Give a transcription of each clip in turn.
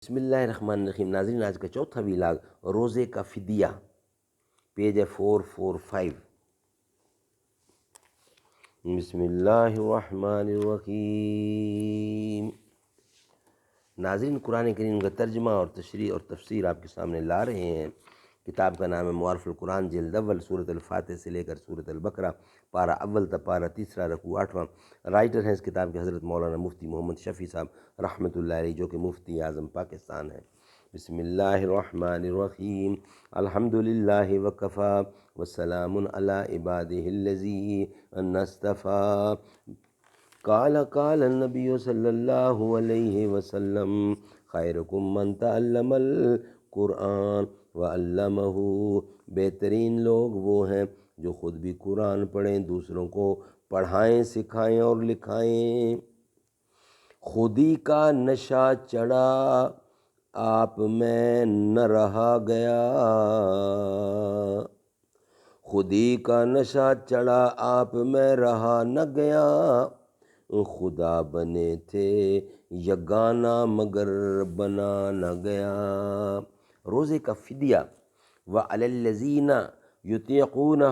بسم اللہ الرحمن الرحیم۔ ناظرین، آج کا چوتھا ویلاگ روزے کا فدیہ، پیج ہے 445۔ بسم اللہ الرحمن الرحیم۔ ناظرین، قرآن کریم کا ترجمہ اور تشریح اور تفسیر آپ کے سامنے لا رہے ہیں۔ کتاب کا نام ہے معارف القرآن، جلد اول، سورۃ الفاتح سے لے کر سورۃ البقرہ، پارہ اول تا پارہ تیسرا، رکوع 8واں۔ رائٹر ہیں اس کتاب کے حضرت مولانا مفتی محمد شفیع صاحب رحمۃ اللہ علیہ، جو کہ مفتی اعظم پاکستان ہیں۔ بسم اللہ الرحمن الرحیم۔ الحمد للہ وکفی وسلام علی عبادہ الذین اصطفی۔ قال النبی صلی اللہ علیہ وسلم خیرکم من تعلم القرآن وعلمہ۔ بہترین لوگ وہ ہیں جو خود بھی قرآن پڑھیں، دوسروں کو پڑھائیں، سکھائیں اور لکھائیں۔ خودی کا نشہ چڑھا آپ میں نہ رہا گیا، خودی کا نشہ چڑھا آپ میں رہا نہ گیا، خدا بنے تھے یگانہ مگر بنا نہ گیا۔ روزے کا فدیہ وعلی الذین یطیقونہ،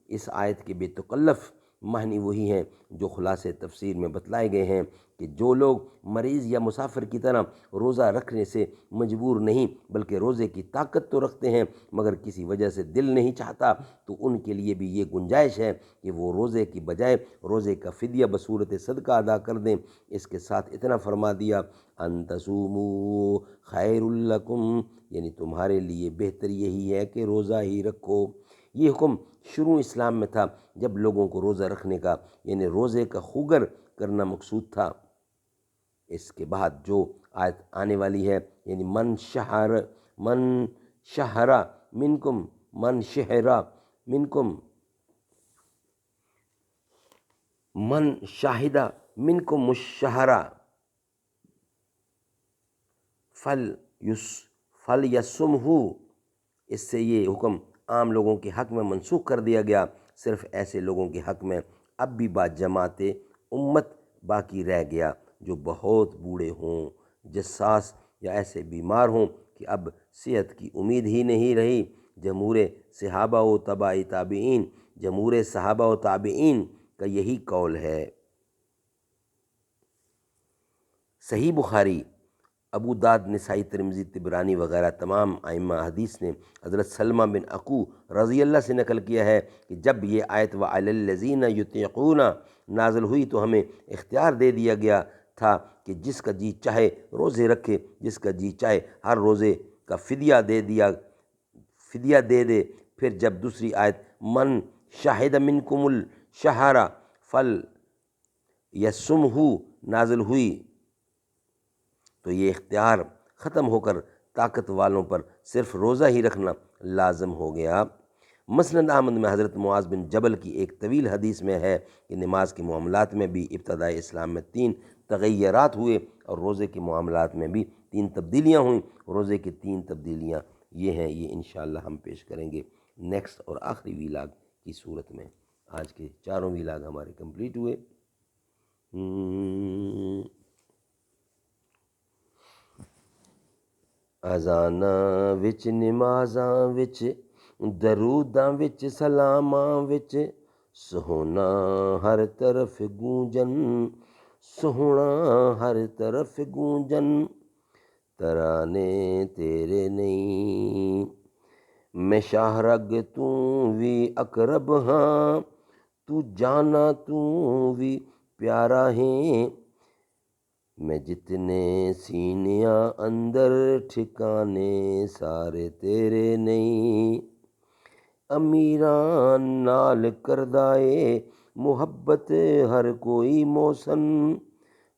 اس آیت کے بے تکلف معنی وہی ہیں جو خلاصے تفسیر میں بتلائے گئے ہیں کہ جو لوگ مریض یا مسافر کی طرح روزہ رکھنے سے مجبور نہیں بلکہ روزے کی طاقت تو رکھتے ہیں مگر کسی وجہ سے دل نہیں چاہتا، تو ان کے لیے بھی یہ گنجائش ہے کہ وہ روزے کی بجائے روزے کا فدیہ بصورت صدقہ ادا کر دیں۔ اس کے ساتھ اتنا فرما دیا ان تصوموا خیر لکم، یعنی تمہارے لیے بہتر یہی ہے کہ روزہ ہی رکھو۔ یہ حکم شروع اسلام میں تھا جب لوگوں کو روزہ رکھنے کا یعنی روزے کا خوگر کرنا مقصود تھا۔ اس کے بعد جو آیت آنے والی ہے یعنی من شہرا منکم، من شہرا منکم، من شاہدہ منکم الشہرا فلیصمہ، اس سے یہ حکم عام لوگوں کے حق میں منسوخ کر دیا گیا، صرف ایسے لوگوں کے حق میں اب بھی با جماعت امت باقی رہ گیا جو بہت بوڑھے ہوں، جساس یا ایسے بیمار ہوں کہ اب صحت کی امید ہی نہیں رہی۔ جمہور صحابہ و تبع تابعین، جمہور صحابہ و تابعین کا یہی قول ہے۔ صحیح بخاری، ابو داؤد، نسائی، ترمذی، طبرانی وغیرہ تمام ائمہ حدیث نے حضرت سلمہ بن عقو رضی اللہ سے نقل کیا ہے کہ جب یہ آیت وعلی الذین یطیقون نازل ہوئی تو ہمیں اختیار دے دیا گیا تھا کہ جس کا جی چاہے روزے رکھے، جس کا جی چاہے ہر روزے کا فدیہ دے دے۔ پھر جب دوسری آیت من شاہد منکم الشہر فلیصمہ نازل ہوئی تو یہ اختیار ختم ہو کر طاقت والوں پر صرف روزہ ہی رکھنا لازم ہو گیا۔ مسند احمد میں حضرت معاذ بن جبل کی ایک طویل حدیث میں ہے کہ نماز کے معاملات میں بھی ابتدائی اسلام میں 3 تغیرات ہوئے اور روزے کے معاملات میں بھی 3 تبدیلیاں ہوئیں۔ روزے کی 3 تبدیلیاں یہ ہیں، یہ انشاءاللہ ہم پیش کریں گے نیکسٹ اور آخری ویلاگ کی صورت میں۔ آج کے 4 ویلاگ ہمارے کمپلیٹ ہوئے۔ اذاناں وچ، نمازاں وچ، دروداں وچ، سلاماں وچ، سوہنا ہر طرف گونجن، سوہنا ہر طرف گونجن، ترانے تیرے نہیں، میں شاہ رگ توں وی اقرب ہاں، تو جانا توں وی پیارا ہے، میں جتنے سینیاں اندر ٹھکانے سارے تیرے نہیں، امیراں نال کردائے محبت ہر کوئی محسن،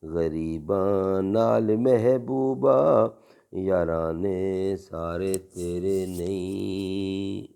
غریباں نال محبوبہ یارانے سارے تیرے نہیں۔